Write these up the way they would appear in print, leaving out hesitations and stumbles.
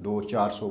200-400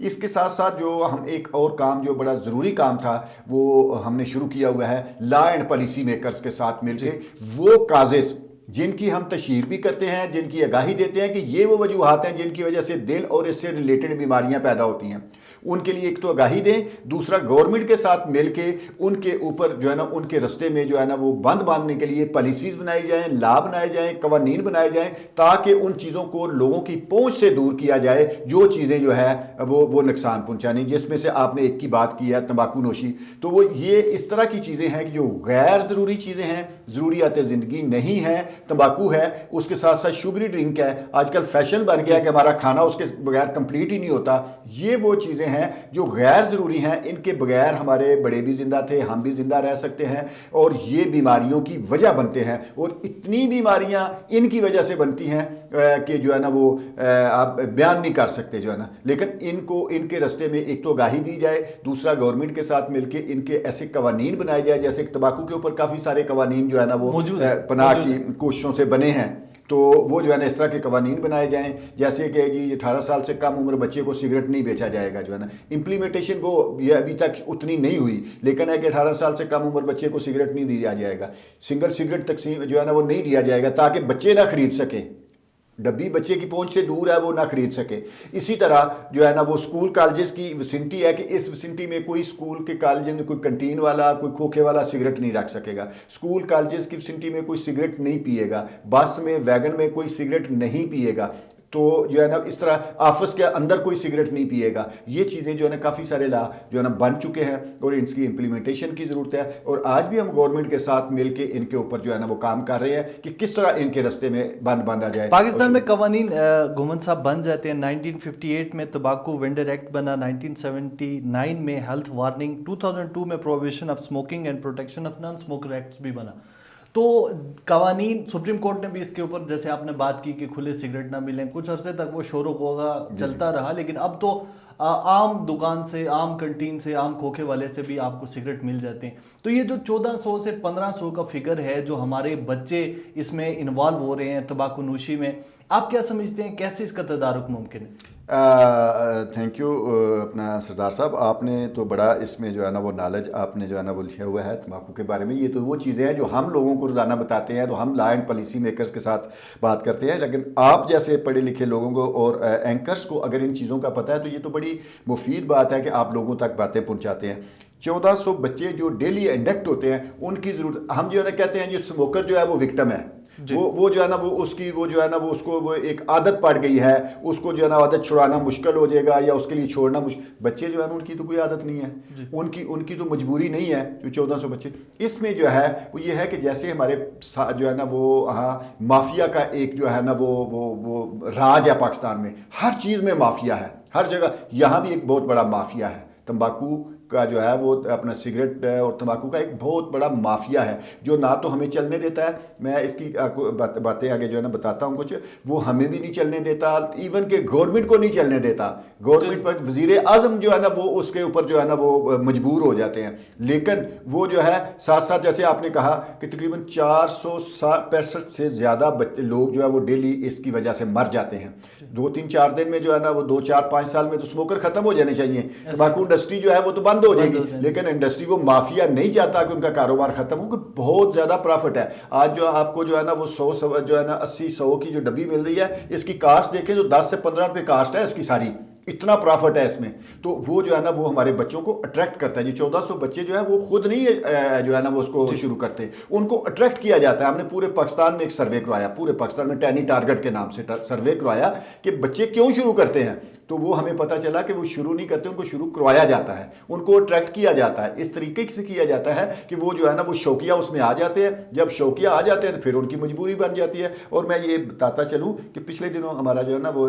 اس کے ساتھ ساتھ جو ہم ایک اور کام جو بڑا ضروری کام تھا وہ ہم نے شروع کیا ہوا ہے لا اینڈ پالیسی میکرز کے ساتھ مل کے، وہ کازز جن کی ہم تشہیر بھی کرتے ہیں، جن کی آگاہی دیتے ہیں کہ یہ وہ وجوہات ہیں جن کی وجہ سے دل اور اس سے ریلیٹڈ بیماریاں پیدا ہوتی ہیں، ان کے لیے ایک تو آگاہی دیں، دوسرا گورنمنٹ کے ساتھ مل کے ان کے اوپر جو ہے نا ان کے رستے میں جو ہے نا وہ بند باندھنے کے لیے پالیسیز بنائی جائیں، لا بنائے جائیں، قوانین بنائے جائیں، تاکہ ان چیزوں کو لوگوں کی پہنچ سے دور کیا جائے جو چیزیں جو ہے وہ نقصان پہنچانی، جس میں سے آپ نے ایک کی بات کی ہے تمباکو نوشی۔ تو وہ یہ اس طرح کی چیزیں ہیں کہ جو غیر ضروری چیزیں ہیں، ضروریات زندگی نہیں ہیں، تمباکو ہے، اس کے ساتھ ساتھ شوگری ڈرنک ہے، آج کل فیشن بن گیا کہ ہمارا کھانا اس کے بغیر کمپلیٹ ہی نہیں ہوتا، یہ وہ چیزیں ہیں جو غیر ضروری ہیں، ان کے بغیر ہمارے بڑے بھی زندہ تھے، ہم بھی زندہ رہ سکتے ہیں، اور یہ بیماریوں کی وجہ بنتے ہیں، اور اتنی بیماریاں ان کی وجہ سے بنتی ہیں کہ جو ہے نا وہ آپ بیان نہیں کر سکتے جو ہے نا، لیکن ان کو ان کے رستے میں ایک تو آگاہی دی جائے، دوسرا گورنمنٹ کے ساتھ مل کے ان کے ایسے قوانین بنائے جائے، جیسے تمباکو کے اوپر کافی سارے قوانین جو ہے نا وہ پناہ کی کوششوں سے بنے ہیں، تو وہ جو ہے نا اس طرح کے قوانین بنائے جائیں، جیسے کہ جی 18 سال سے کم عمر بچے کو سگریٹ نہیں بیچا جائے گا جو ہے نا، امپلیمنٹیشن کو یہ ابھی تک اتنی نہیں ہوئی، لیکن ہے کہ 18 سال سے کم عمر بچے کو سگریٹ نہیں دیا جائے گا، سنگل سگریٹ تقسیم جو ہے نا وہ نہیں دیا جائے گا، تاکہ بچے نہ خرید سکیں، ڈبی بچے کی پہنچ سے دور ہے وہ نہ خرید سکے۔ اسی طرح جو ہے نا وہ اسکول کالجز کی وسنٹی ہے کہ اس وسنٹی میں کوئی اسکول کے کالج میں کوئی کنٹین والا، کوئی کھوکھے والا سگریٹ نہیں رکھ سکے گا، اسکول کالجز کی وسنٹی میں کوئی سگریٹ نہیں پیے گا، بس میں ویگن میں کوئی سگریٹ نہیں پیے گا، تو جو ہے نا اس طرح آفس کے اندر کوئی سگریٹ نہیں پیے گا۔ یہ چیزیں جو ہے نا کافی سارے لا جو ہے نا بن چکے ہیں، اور ان کی امپلیمنٹیشن کی ضرورت ہے، اور آج بھی ہم گورنمنٹ کے ساتھ مل کے ان کے اوپر جو ہے نا وہ کام کر رہے ہیں کہ کس طرح ان کے رستے میں بند باندھا جائے۔ پاکستان میں قوانین گھومن صاحب بن جاتے ہیں، 1958 میں تمباکو وینڈر ایکٹ بنا، 1979 میں ہیلتھ وارننگ، 2002 میں prohibition of smoking and protection of non smoker acts بھی بنا۔ تو قوانین سپریم کورٹ نے بھی اس کے اوپر، جیسے آپ نے بات کی کہ کھلے سگریٹ نہ ملیں، کچھ عرصے تک وہ شور و غوغا چلتا رہا، لیکن اب تو عام دکان سے، عام کنٹین سے، عام کھوکھے والے سے بھی آپ کو سگریٹ مل جاتے ہیں۔ تو یہ جو 1400 سے 1500 کا فگر ہے جو ہمارے بچے اس میں انوالو ہو رہے ہیں تمباکو نوشی میں، آپ کیا سمجھتے ہیں کیسے اس کا تدارک ممکن ہے؟ تھینک یو اپنا سردار صاحب، آپ نے تو بڑا اس میں جو ہے نا وہ نالج آپ نے جو ہے نا وہ لکھا ہوا ہے تمباکو کے بارے میں۔ یہ تو وہ چیزیں ہیں جو ہم لوگوں کو روزانہ بتاتے ہیں، تو ہم لا اینڈ پالیسی میکرز کے ساتھ بات کرتے ہیں، لیکن آپ جیسے پڑھے لکھے لوگوں کو اور اینکرز کو اگر ان چیزوں کا پتہ ہے تو یہ تو بڑی مفید بات ہے کہ آپ لوگوں تک باتیں پہنچاتے ہیں۔ 1400 بچے جو ڈیلی انڈکٹ ہوتے ہیں، ان کی ضرورت، ہم جو ہے نا کہتے ہیں جو اسموکر جو ہے وہ وکٹم ہے، وہ جو ہے نا وہ اس کی وہ جو ہے نا وہ اس کو وہ ایک عادت پڑ گئی ہے، اس کو جو ہے نا عادت چھڑانا مشکل ہو جائے گا، یا اس کے لیے چھوڑنا بچے جو ہے نا ان کی تو کوئی عادت نہیں ہے، ان کی تو مجبوری نہیں ہے جو 1400 بچے۔ اس میں جو ہے وہ یہ ہے کہ جیسے ہمارے جو ہے نا وہ مافیا کا ایک جو ہے نا وہ راج ہے پاکستان میں، ہر چیز میں مافیا ہے، ہر جگہ، یہاں بھی ایک بہت بڑا مافیا ہے، تمباکو کا جو ہے وہ اپنا سگریٹ اور تمباکو کا ایک بہت بڑا مافیا ہے، جو نہ تو ہمیں چلنے دیتا ہے، میں اس کی باتیں آگے جو ہے نا بتاتا ہوں کچھ، وہ ہمیں بھی نہیں چلنے دیتا، ایون کہ گورنمنٹ کو نہیں چلنے دیتا، گورنمنٹ پر وزیر اعظم جو ہے نا وہ اس کے اوپر جو ہے نا وہ مجبور ہو جاتے ہیں، لیکن وہ جو ہے ساتھ ساتھ جیسے آپ نے کہا کہ تقریباً 465 سے زیادہ لوگ جو ہے وہ ڈیلی اس کی وجہ سے مر جاتے ہیں۔ 2-3-4 دن میں جو ہے نا وہ 2-4-5 سال میں تو اسموکر ختم ہو جانے چاہیے، تمباکو انڈسٹری جو ہے وہ تو بند ہو جائے گی، لیکن انڈسٹری وہ مافیا نہیں چاہتا کہ ان کا کاروبار ختم ہو، کہ بہت زیادہ پرافٹ ہے۔ آج جو آپ کو جو ہے نا وہ 100 جو ہے نا 80-100 کی جو ڈبی مل رہی ہے، اس کی کاسٹ دیکھیں تو 10 سے 15 روپے کاسٹ ہے اس کی ساری، اتنا پرافٹ ہے اس میں، تو وہ جو ہے نا وہ ہمارے بچوں کو اٹریکٹ کرتا ہے۔ جی 1400 بچے جو ہے وہ خود نہیں جو ہے نا وہ اس کو شروع کرتے، ان کو اٹریکٹ کیا جاتا ہے۔ ہم نے پورے پاکستان میں ایک سروے کروایا، پورے پاکستان میں ٹینی ٹارگٹ کے نام سے سروے کروایا کہ بچے کیوں شروع کرتے ہیں، تو وہ ہمیں پتہ چلا کہ وہ شروع نہیں کرتے، ان کو شروع کروایا جاتا ہے، ان کو اٹریکٹ کیا جاتا ہے، اس طریقے سے کیا جاتا ہے کہ وہ جو ہے نا وہ شوقیہ اس میں آ جاتے ہیں، جب شوقیہ آ جاتے ہیں تو پھر ان کی مجبوری بن جاتی ہے۔ اور میں یہ بتاتا چلوں کہ پچھلے دنوں ہمارا جو ہے نا وہ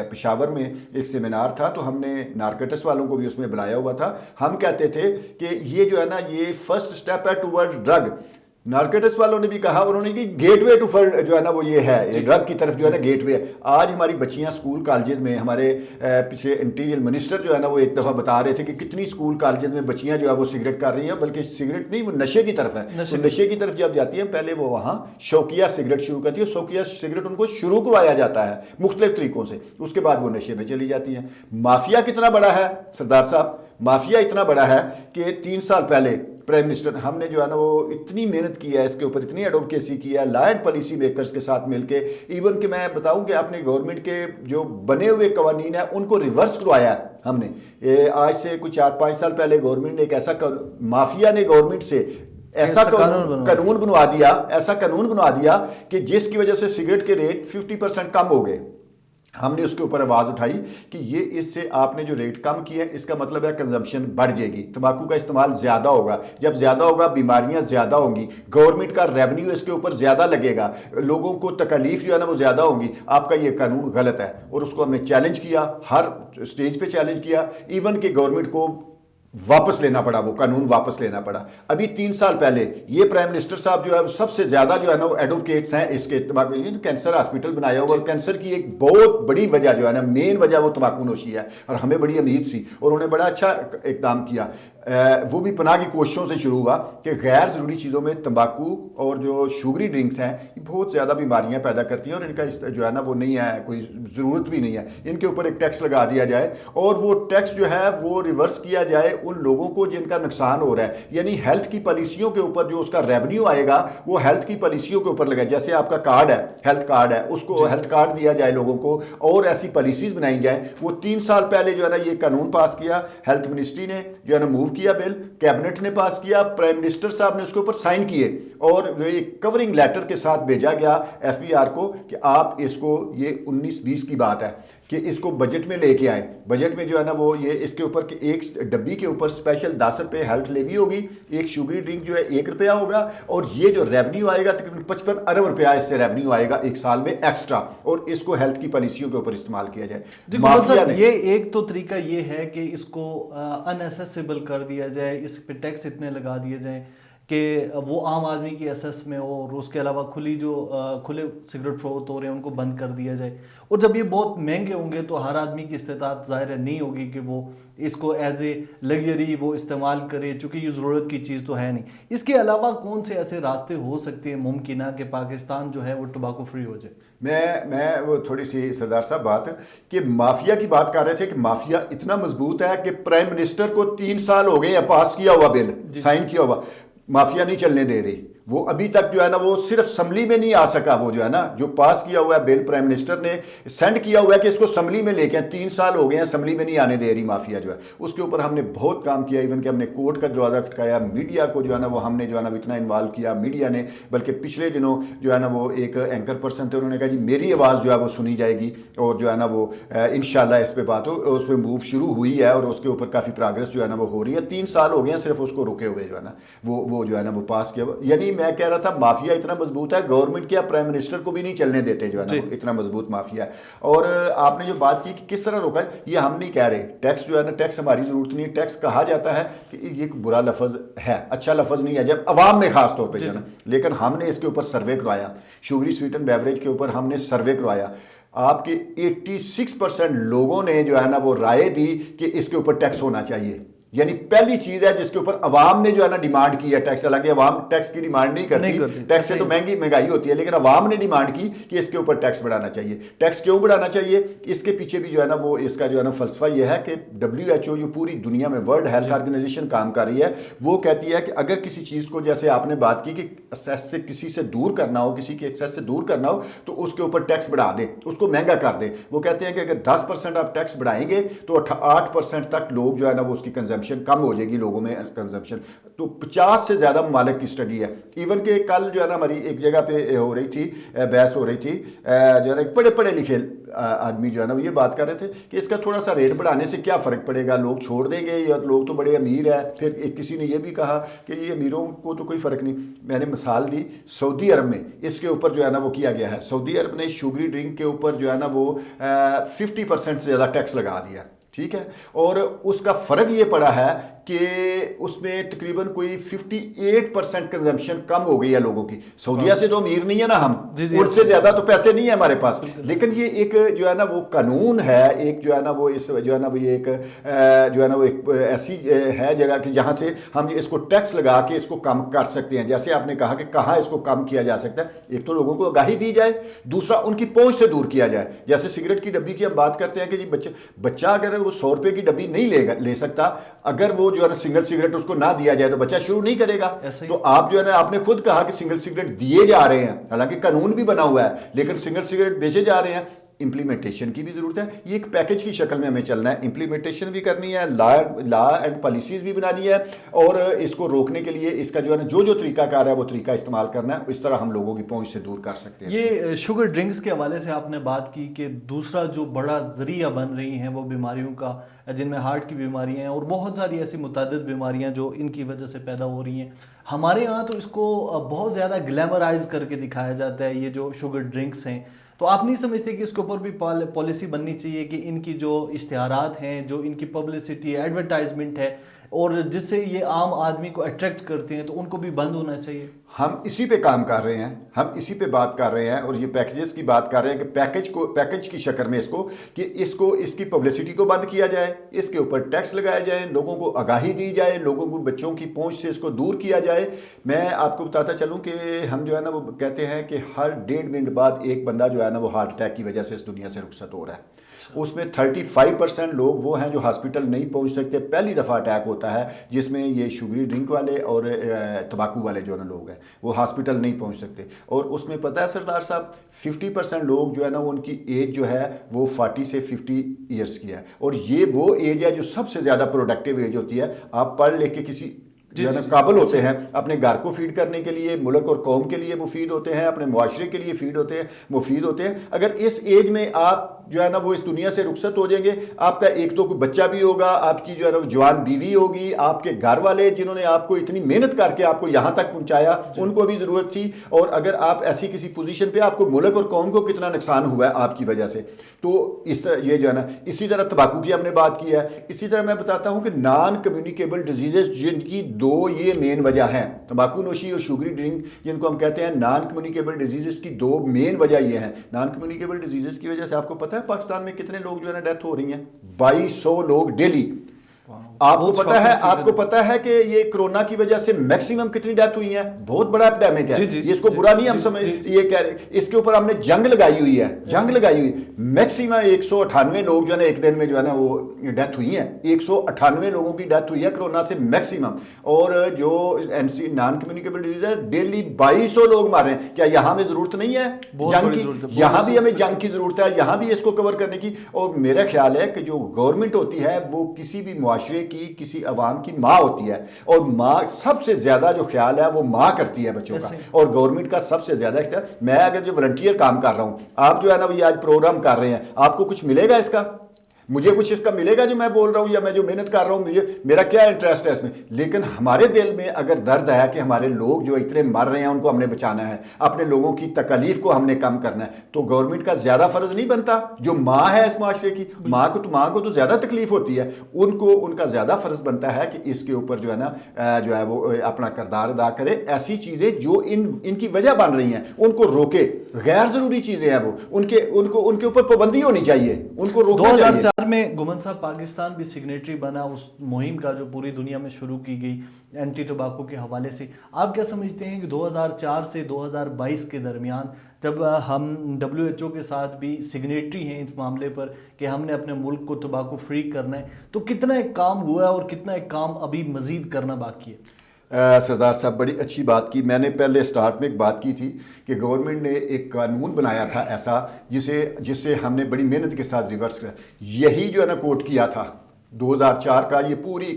پشاور میں ایک سیمینار تھا، تو ہم نے نارکٹس والوں کو بھی اس میں بلایا ہوا تھا۔ ہم کہتے تھے کہ یہ جو ہے نا یہ فرسٹ سٹیپ ہے ٹورڈ ڈرگ، نارکوٹکس والوں نے بھی کہا، انہوں نے کہ گیٹ وے ٹو جو ہے نا وہ یہ ہے ڈرگ کی طرف جو ہے نا گیٹ وے ہے۔ آج ہماری بچیاں اسکول کالجز میں، ہمارے پیچھے انٹیریئر منسٹر جو ہے نا وہ ایک دفعہ بتا رہے تھے کہ کتنی اسکول کالجز میں بچیاں جو ہے وہ سگریٹ کر رہی ہیں، بلکہ سگریٹ نہیں، وہ نشے کی طرف ہے۔ تو نشے کی طرف جب جاتی ہیں، پہلے وہ وہاں شوقیہ سگریٹ شروع کرتی ہے، شوقیہ سگریٹ ان کو شروع کروایا جاتا ہے مختلف طریقوں سے، اس کے بعد وہ نشے میں چلی جاتی ہیں۔ مافیا کتنا بڑا ہے سردار صاحب، مافیا اتنا بڑا ہے کہ 3 سال پہلے پرائم منسٹر، ہم نے جو ہے نا وہ اتنی محنت کی ہے اس کے اوپر، اتنی ایڈوکیسی کی ہے لا اینڈ پالیسی میکرز کے ساتھ مل کے، ایون کہ میں بتاؤں کہ اپنے گورنمنٹ کے جو بنے ہوئے قوانین ہیں ان کو ریورس کروایا ہے ہم نے۔ آج سے کچھ 4-5 سال پہلے گورنمنٹ نے ایک ایسا مافیا نے گورنمنٹ سے ایسا قانون بنوا دیا کہ جس کی وجہ سے سگریٹ کے ریٹ 50% کم ہو گئے۔ ہم نے اس کے اوپر آواز اٹھائی کہ یہ اس سے آپ نے جو ریٹ کم کیا ہے، اس کا مطلب ہے کنزمپشن بڑھ جائے گی، تمباکو کا استعمال زیادہ ہوگا، جب زیادہ ہوگا بیماریاں زیادہ ہوں گی، گورنمنٹ کا ریونیو اس کے اوپر زیادہ لگے گا، لوگوں کو تکالیف جو ہے نا وہ زیادہ ہوں گی، آپ کا یہ قانون غلط ہے۔ اور اس کو ہم نے چیلنج کیا، ہر سٹیج پہ چیلنج کیا، ایون کہ گورنمنٹ کو واپس لینا پڑا، وہ قانون واپس لینا پڑا۔ ابھی 3 سال پہلے یہ پرائم منسٹر صاحب جو ہے سب سے زیادہ جو ہے نا وہ ایڈوکیٹس ہیں اس کے، کینسر ہاسپٹل بنایا ہوا، اور کینسر کی ایک بہت بڑی وجہ جو ہے نا، مین وجہ وہ تمباکو نوشی ہے، اور ہمیں بڑی امید سی، اور انہوں نے بڑا اچھا اقدام کیا۔ وہ بھی پناہ کی کوششوں سے شروع ہوا کہ غیر ضروری چیزوں میں تمباکو اور جو شوگری ڈرنکس ہیں یہ بہت زیادہ بیماریاں پیدا کرتی ہیں، اور ان کا جو ہے نا وہ نہیں ہے، کوئی ضرورت بھی نہیں ہے، ان کے اوپر ایک ٹیکس لگا دیا جائے، اور وہ ٹیکس جو ہے وہ ریورس کیا جائے ان لوگوں کو جن کا نقصان ہو رہا ہے، یعنی ہیلتھ کی پالیسیوں کے اوپر جو اس کا ریونیو آئے گا وہ ہیلتھ کی پالیسیوں کے اوپر لگائے، جیسے آپ کا کارڈ ہے، ہیلتھ کارڈ ہے، اس کو ہیلتھ کارڈ دیا جائے لوگوں کو، اور ایسی پالیسیز بنائی جائیں۔ وہ 3 سال پہلے جو ہے نا یہ قانون پاس کیا، ہیلتھ منسٹری نے جو ہے نا موو کیا بل، کیبنٹ نے پاس کیا، پرائم منسٹر صاحب نے اس کے اوپر سائن کیے، اور ایک کورنگ لیٹر کے ساتھ بھیجا گیا ایف بی آر کو کہ آپ اس کو، یہ 19-20 کی بات ہے کہ اس کو بجٹ میں لے کے آئیں۔ بجٹ میں جو ہے نا وہ یہ اس کے اوپر کہ ایک ڈبی کے اوپر اسپیشل 10 روپے ہیلتھ لیوی ہوگی، ایک شوگری ڈرنک جو ہے 1 روپیہ ہوگا، اور یہ جو ریونیو آئے گا تقریباً 55 ارب روپیہ اس سے ریونیو آئے گا ایک سال میں ایکسٹرا، اور اس کو ہیلتھ کی پالیسیوں کے اوپر استعمال کیا جائے۔ یہ ایک تو طریقہ یہ ہے کہ اس کو ان ایسیسیبل کر دیا جائے، اس پہ ٹیکس اتنے لگا دیے جائیں کہ وہ عام آدمی کی ایسیس میں ہو، اور اس کے علاوہ کھلے سگریٹ فروخت ہو رہے ہیں ان کو بند کر دیا جائے۔ اور جب یہ بہت مہنگے ہوں گے تو ہر آدمی کی استطاعت ظاہر ہے نہیں ہوگی کہ وہ اس کو ایز اے لگژری وہ استعمال کرے، چونکہ یہ ضرورت کی چیز تو ہے نہیں۔ اس کے علاوہ کون سے ایسے راستے ہو سکتے ہیں ممکنہ کہ پاکستان جو ہے وہ ٹباکو فری ہو جائے؟ میں وہ تھوڑی سی سردار صاحب بات کہ مافیا کی بات کر رہے تھے کہ مافیا اتنا مضبوط ہے کہ پرائم منسٹر کو 3 سال ہو گئے ہیں پاس کیا ہوا بل، سائن کیا ہوا، مافیا نہیں چلنے دے رہی۔ وہ ابھی تک جو ہے نا وہ صرف اسمبلی میں نہیں آ سکا، وہ جو ہے نا جو پاس کیا ہوا ہے بل پرائم منسٹر نے سینڈ کیا ہوا ہے کہ اس کو اسمبلی میں لے کے 3 سال ہو گئے ہیں اسمبلی میں نہیں آنے دے رہی مافیا جو ہے۔ اس کے اوپر ہم نے بہت کام کیا، ایون کہ ہم نے کورٹ کا دروازہ کھٹکایا، میڈیا کو جو ہے نا وہ ہم نے جو ہے نا اتنا انوالو کیا، میڈیا نے، بلکہ پچھلے دنوں جو ہے نا وہ ایک اینکر پرسن تھے، انہوں نے کہا جی میری آواز جو ہے وہ سنی جائے گی، اور جو ہے نا وہ انشاءاللہ اس پہ بات ہو، اس پہ موو شروع ہوئی ہے، اور اس کے اوپر کافی پروگریس جو ہے نا وہ ہو رہی ہے۔ 3 سال ہو گئے ہیں صرف اس کو رکے ہوئے جو ہے نا وہ جو ہے نا وہ پاس کیا ہوا۔ یعنی میں کہہ رہا تھا مافیا اتنا مضبوط ہے، گورنمنٹ کیا پرائم منسٹر کو بھی نہیں چلنے دیتے جو ہے نا، اتنا مضبوط مافیا ہے۔ اور آپ نے جو بات کی کہ کس طرح روکا ہے، یہ ہم نہیں کہہ رہے، ٹیکس جو ہے نا، ٹیکس ہماری ضرورت نہیں ہے، ٹیکس کہا جاتا ہے کہ یہ ایک برا لفظ ہے، اچھا لفظ نہیں ہے جب عوام میں خاص طور پہ جو ہے نا، لیکن ہم نے اس کے اوپر سروے کروایا، شوگری سویٹ اینڈ بیوریج کے اوپر ہم نے سروے کروایا، آپ کے 86% لوگوں نے جو ہے نا وہ رائے دی کہ اس کے اوپر ٹیکس ہونا چاہیے۔ یعنی پہلی چیز ہے جس کے اوپر عوام نے جو ہے نا ڈیمانڈ کی ہے ٹیکس، حالانکہ عوام ٹیکس کی ڈیمانڈ نہیں کرتی، ٹیکس سے تو مہنگائی ہوتی ہے، لیکن عوام نے ڈیمانڈ کی کہ اس کے اوپر ٹیکس بڑھانا چاہیے۔ ٹیکس کیوں بڑھانا چاہیے؟ اس کے پیچھے بھی جو ہے نا وہ اس کا جو ہے نا فلسفہ یہ ہے کہ WHO جو پوری دنیا میں ورلڈ ہیلتھ آرگنائزیشن کام کر رہی ہے، وہ کہتی ہے کہ اگر کسی چیز کو، جیسے آپ نے بات کی کہ ایکسیس سے کسی سے دور کرنا ہو، کسی کے ایکسیس سے دور کرنا ہو تو اس کے اوپر ٹیکس بڑھا دیں، اس کو مہنگا کر دیں۔ وہ کہتے ہیں کہ اگر 10% آپ ٹیکس بڑھائیں گے تو 8% تک لوگ جو ہے نا وہ اس کی کنزمپشن کم ہو جائے گی، لوگوں میں کنزمپشن۔ تو 50 سے زیادہ ممالک کی سٹڈی ہے، ایون کہ کل جو ہے نا ہماری ایک جگہ پہ ہو رہی تھی، بحث ہو رہی تھی، جو ہے نا ایک پڑھے لکھے آدمی جو ہے نا وہ یہ بات کر رہے تھے کہ اس کا تھوڑا سا ریٹ بڑھانے سے کیا فرق پڑے گا، لوگ چھوڑ دیں گے، یا لوگ تو بڑے امیر ہیں۔ پھر ایک کسی نے یہ بھی کہا کہ یہ امیروں کو تو کوئی فرق نہیں۔ میں نے مثال دی سعودی عرب میں اس کے اوپر جو ہے نا وہ کیا گیا ہے، سعودی عرب نے شوگری ڈرنک کے اوپر جو ہے نا وہ 50% سے زیادہ ٹیکس لگا دیا، ٹھیک ہے، اور اس کا فرق یہ پڑا ہے کہ اس میں تقریباً کوئی 58% کنزمپشن کم ہو گئی ہے لوگوں کی. سعودیہ سے تو امیر نہیں ہے نا ہم, ان سے زیادہ تو پیسے نہیں ہیں ہمارے پاس, لیکن یہ ایک جو ہے نا وہ قانون ہے, ایک جو ہے نا وہ اس جو ہے نا وہ یہ ایک جو ہے نا وہ ایک ایسی ہے جگہ کہ جہاں سے ہم اس کو ٹیکس لگا کے اس کو کم کر سکتے ہیں. جیسے آپ نے کہا کہ کہاں اس کو کم کیا جا سکتا ہے, ایک تو لوگوں کو آگاہی دی جائے, دوسرا ان کی پہنچ سے دور کیا جائے. جیسے سگریٹ کی ڈبی کی ہم بات کرتے ہیں کہ جی بچہ اگر وہ 100 روپے کی ڈبی نہیں لے سکتا, اگر وہ جو ہے نا سنگل سگریٹ اس کو نہ دیا جائے تو بچہ شروع نہیں کرے گا. تو آپ جو ہے نا آپ نے خود کہا کہ سنگل سگریٹ دیے جا رہے ہیں, حالانکہ قانون بھی بنا ہوا ہے, لیکن سنگل سگریٹ بیچے جا رہے ہیں. امپلیمنٹیشن کی بھی ضرورت ہے, یہ ایک پیکج کی شکل میں ہمیں چلنا ہے. امپلیمنٹیشن بھی کرنی ہے, لا اینڈ پالیسیز بھی بنانی ہے, اور اس کو روکنے کے لیے اس کا جو ہے نا جو طریقہ کار ہے وہ طریقہ استعمال کرنا ہے. اس طرح ہم لوگوں کی پہنچ سے دور کر سکتے ہیں. یہ شوگر ڈرنکس کے حوالے سے آپ نے بات کی کہ دوسرا جو بڑا ذریعہ بن رہی ہیں وہ بیماریوں کا, جن میں ہارٹ کی بیماریاں ہیں اور بہت ساری ایسی متعدد بیماریاں جو ان کی وجہ سے پیدا ہو رہی ہیں. ہمارے یہاں تو اس کو بہت زیادہ گلیمرائز کر کے دکھایا جاتا ہے یہ جو شوگر ڈرنکس ہیں. تو آپ نہیں سمجھتے کہ اس کے اوپر بھی پالیسی بننی چاہیے کہ ان کی جو اشتہارات ہیں, جو ان کی پبلسٹی ایڈورٹائزمنٹ ہے, اور جس سے یہ عام آدمی کو اٹریکٹ کرتے ہیں, تو ان کو بھی بند ہونا چاہیے؟ ہم اسی پہ کام کر رہے ہیں, ہم اسی پہ بات کر رہے ہیں, اور یہ پیکجز کی بات کر رہے ہیں کہ پیکج کی شکل میں اس کی پبلسٹی کو بند کیا جائے, اس کے اوپر ٹیکس لگایا جائے, لوگوں کو آگاہی دی جائے, لوگوں کو بچوں کی پہنچ سے اس کو دور کیا جائے. میں آپ کو بتاتا چلوں کہ ہم جو ہے نا وہ کہتے ہیں کہ ہر 1.5 منٹ بعد ایک بندہ جو ہے نا وہ ہارٹ اٹیک کی وجہ سے اس دنیا سے رخصت ہو رہا ہے. اس میں 35% لوگ وہ ہیں جو ہاسپٹل نہیں پہنچ سکتے. پہلی دفعہ اٹیک ہوتا ہے جس میں یہ شوگری ڈرنک والے اور تمباکو والے جو ہے نا لوگ ہیں وہ ہاسپٹل نہیں پہنچ سکتے. اور اس میں پتہ ہے سردار صاحب 50% لوگ جو ہے نا ان کی ایج جو ہے وہ 40 سے 50 ایئرس کی ہے, اور یہ وہ ایج ہے جو سب سے زیادہ پروڈکٹیو ایج ہوتی ہے. آپ پڑھ لے کے کسی جو ہے نا قابل ہوتے ہیں, اپنے گھر کو فیڈ کرنے کے لیے, ملک اور قوم کے لیے مفید ہوتے ہیں, اپنے معاشرے کے لیے مفید ہوتے ہیں. اگر اس ایج میں آپ جو ہے نا وہ اس دنیا سے رخصت ہو جائیں گے, آپ کا ایک تو کوئی بچہ بھی ہوگا, آپ کی جو ہے نا جوان بیوی ہوگی, آپ کے گھر والے جنہوں نے آپ کو اتنی محنت کر کے آپ کو یہاں تک پہنچایا ان کو بھی ضرورت تھی, اور اگر آپ ایسی کسی پوزیشن پہ, آپ کو ملک اور قوم کو کتنا نقصان ہوا ہے آپ کی وجہ سے. تو اس طرح یہ جو ہے نا, اسی طرح تمباکو کی ہم نے بات کی ہے. اسی طرح میں بتاتا ہوں کہ نان کمیونیکیبل ڈیزیزز جن کی 2 یہ مین وجہ ہیں, تمباکو نوشی اور شوگری ڈرنک جن کو ہم کہتے ہیں نان کمیونیکیبل ڈیزیزز کی 2 مین وجہ یہ ہیں. نان کمیونیکیبل ڈیزیزز کی وجہ سے آپ کو پتہ ہے پاکستان میں کتنے لوگ جو ہے نا ڈیتھ ہو رہی ہیں, 2200 لوگ ڈیلی. آپ کو پتہ ہے کہ یہ کرونا کی وجہ سے میکسیمم کتنی ڈیتھ ہوئی ہیں, بہت بڑا ایپیڈیمک ہے. یہ اس کو برا نہیں ہم سمجھ یہ کہہ رہے, اس کے اوپر ہم نے جنگ لگائی ہوئی. میکسیمم 198 لوگ جو ہے نا ایک دن میں جو ہے نا وہ ڈیتھ ہوئی ہیں, 198 لوگوں کی ڈیتھ ہوئی ہے کرونا سے میکسیمم. اور جو نان کمیونیکیبل ڈیزیز ہے ڈیلی 2200 لوگ مار رہے ہیں. کیا یہاں میں ضرورت نہیں ہے جنگ کی؟ یہاں بھی ہمیں جنگ کی ضرورت ہے, یہاں بھی اس کو کور کرنے کی. اور میرا خیال ہے کہ جو گورنمنٹ ہوتی ہے وہ کسی بھی معاشرے کی, کسی عوام کی ماں ہوتی ہے, اور ماں سب سے زیادہ جو خیال ہے وہ ماں کرتی ہے بچوں کا, اور گورنمنٹ کا سب سے زیادہ اختیار. میں اگر جو والنٹیئر کام کر رہا ہوں, آپ جو ہے نا وہ آج پروگرام کر رہے ہیں, آپ کو کچھ ملے گا اس کا؟ مجھے کچھ اس کا ملے گا جو میں بول رہا ہوں یا میں جو محنت کر رہا ہوں, میرا کیا انٹرسٹ ہے اس میں؟ لیکن ہمارے دل میں اگر درد ہے کہ ہمارے لوگ جو اتنے مر رہے ہیں ان کو ہم نے بچانا ہے, اپنے لوگوں کی تکالیف کو ہم نے کم کرنا ہے, تو گورنمنٹ کا زیادہ فرض نہیں بنتا؟ جو ماں ہے اس معاشرے کی, ماں کو تو زیادہ تکلیف ہوتی ہے, ان کا زیادہ فرض بنتا ہے کہ اس کے اوپر جو ہے نا جو ہے وہ اپنا کردار ادا کرے. ایسی چیزیں جو ان کی وجہ بن رہی ہیں ان کو روکے. غیر ضروری چیزیں ہیں وہ, ان کے اوپر پابندی ہونی چاہیے, ان کو روکنا چاہیے. 2004 میں گمن صاحب پاکستان بھی سگنیٹری بنا اس مہم کا جو پوری دنیا میں شروع کی گئی اینٹی ٹوباکو کے حوالے سے. آپ کیا سمجھتے ہیں کہ 2004 سے 2022 کے درمیان جب ہم WHO کے ساتھ بھی سگنیٹری ہیں اس معاملے پر کہ ہم نے اپنے ملک کو ٹوباکو فری کرنا ہے, تو کتنا ایک کام ہوا ہے اور کتنا ایک کام ابھی مزید کرنا باقی ہے؟ سردار صاحب بڑی اچھی بات کی. میں نے پہلے سٹارٹ میں ایک بات کی تھی کہ گورنمنٹ نے ایک قانون بنایا تھا ایسا جس سے ہم نے بڑی محنت کے ساتھ ریورس کیا. یہی جو ہے نا کوٹ کیا تھا 2004 کا, یہ پوری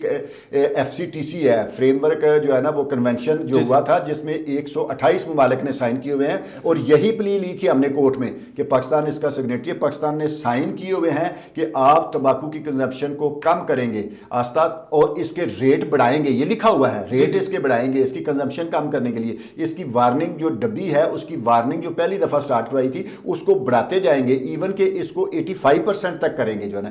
FCTC ہے, فریم ورک جو ہے نا وہ کنونشن جو ہوا تھا جس میں 128 ممالک نے سائن کیے ہوئے ہیں, اور یہی پلی لی تھی ہم نے کورٹ میں کہ پاکستان اس کا سگنیٹری ہے. پاکستان نے سائن کیے ہوئے ہیں کہ آپ تمباکو کی کنزمپشن کو کم کریں گے آہستہ اور اس کے ریٹ بڑھائیں گے. یہ لکھا ہوا ہے, ریٹ اس کے بڑھائیں گے اس کی کنزمپشن کم کرنے کے لیے. اس کی وارننگ جو ڈبی ہے, اس کی وارننگ جو پہلی دفعہ سٹارٹ کرائی تھی اس کو بڑھاتے جائیں گے, ایون کہ اس کو 85% تک کریں گے جو ہے نا.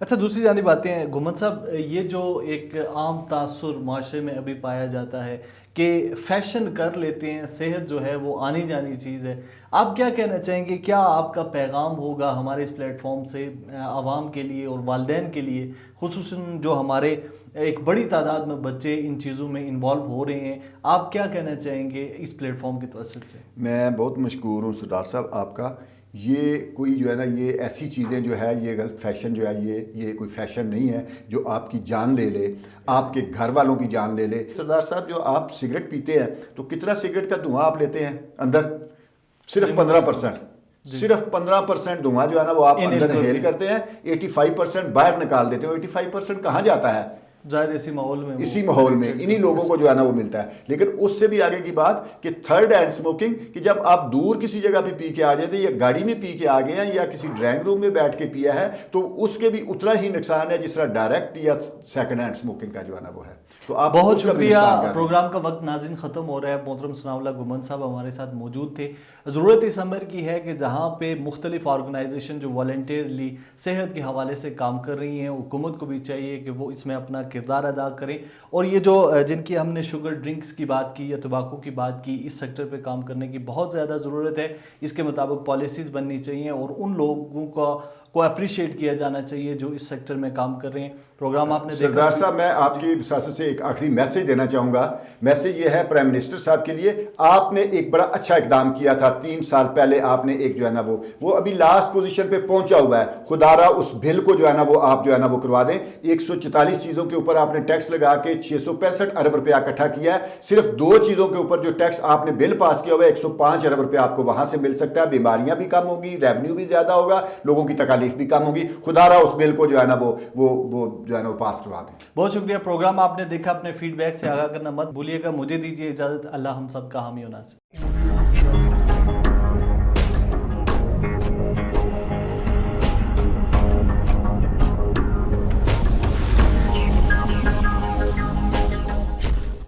اچھا دوسری جانب باتیں ہیں گھمت صاحب، یہ جو ایک عام تاثر معاشرے میں ابھی پایا جاتا ہے کہ فیشن کر لیتے ہیں، صحت جو ہے وہ آنی جانی چیز ہے، آپ کیا کہنا چاہیں گے؟ کیا آپ کا پیغام ہوگا ہمارے اس پلیٹ فارم سے عوام کے لیے اور والدین کے لیے، خصوصاً جو ہمارے ایک بڑی تعداد میں بچے ان چیزوں میں انوالو ہو رہے ہیں، آپ کیا کہنا چاہیں گے اس پلیٹ فارم کے توسط سے؟ میں بہت مشکور ہوں سردار صاحب آپ کا. یہ کوئی جو ہے نا یہ ایسی چیزیں جو ہے یہ غلط فیشن جو ہے یہ کوئی فیشن نہیں ہے جو آپ کی جان لے لے، آپ کے گھر والوں کی جان لے لے. سردار صاحب جو آپ سگریٹ پیتے ہیں تو کتنا سگریٹ کا دھواں آپ لیتے ہیں اندر؟ صرف 15%. صرف 15% دھواں جو ہے نا وہ آپ اندر انہیل کرتے ہیں، 85% باہر نکال دیتے ہو. 85% کہاں جاتا ہے؟ ظاہر اسی ماحول میں انہی لوگوں کو جو ہے نا وہ ملتا ہے. لیکن اس سے بھی آگے کی بات کہ تھرڈ ہینڈ اسموکنگ، کہ جب آپ دور کسی جگہ پہ پی کے آ جاتے ہیں یا گاڑی میں پی کے آ گئے ہیں یا کسی ڈرائنگ روم میں بیٹھ کے پیا ہے تو اس کے بھی اتنا ہی نقصان ہے جس طرح ڈائریکٹ یا سیکنڈ ہینڈ اسموکنگ کا جو ہے نا وہ ہے. تو آپ بہت شکریہ. پروگرام کا وقت ناظرین ختم ہو رہا ہے. محترم ثناء اللہ گھمت صاحب ہمارے ساتھ موجود تھے. ضرورت اس امر کی ہے کہ جہاں پہ مختلف آرگنائزیشن جو والنٹیئرلی صحت کے حوالے سے کام کر رہی ہیں، حکومت کو بھی چاہیے کہ وہ اس میں اپنا کردار ادا کریں. اور یہ جو جن کی ہم نے شوگر ڈرنکس کی بات کی یا تمباکو کی بات کی، اس سیکٹر پہ کام کرنے کی بہت زیادہ ضرورت ہے. اس کے مطابق پالیسیز بننی چاہیے اور ان لوگوں کو اپریشیٹ کیا جانا چاہیے جو اس سیکٹر میں کام کر رہے ہیں. پروگرام آپ نے دیکھا. سردار صاحب میں آپ کی وساطت سے ایک آخری میسیج دینا چاہوں گا. میسیج یہ ہے پرائم منسٹر صاحب کے لیے. آپ نے ایک بڑا اچھا اقدام کیا تھا 3 سال پہلے. آپ نے ایک جو ہے نا وہ ابھی لاسٹ پوزیشن پہ پہنچا ہوا ہے. خدا را اس بل کو جو ہے نا وہ آپ جو ہے نا وہ کروا دیں. 144 چیزوں کے اوپر آپ نے ٹیکس لگا کے 665 ارب روپیہ اکٹھا کیا ہے. صرف 2 چیزوں کے اوپر جو ٹیکس آپ نے بل پاس کیا ہوا ہے 105 ارب روپیہ آپ کو وہاں سے مل سکتا ہے. بیماریاں بھی کم ہوگی، ریونیو بھی زیادہ ہوگا، لوگوں کی تکالیف بھی کم ہوگی. خدا را اس بل کو جو ہے نا وہ جو ہے نا وہ پاس کروا دیں. بہت شکریہ. پروگرام آپ نے دیکھا، اپنے فیڈ بیک سے آگاہ کرنا مت بھولیے گا. مجھے دیجیے اجازت. اللہ ہم سب کا حامی و ناصر.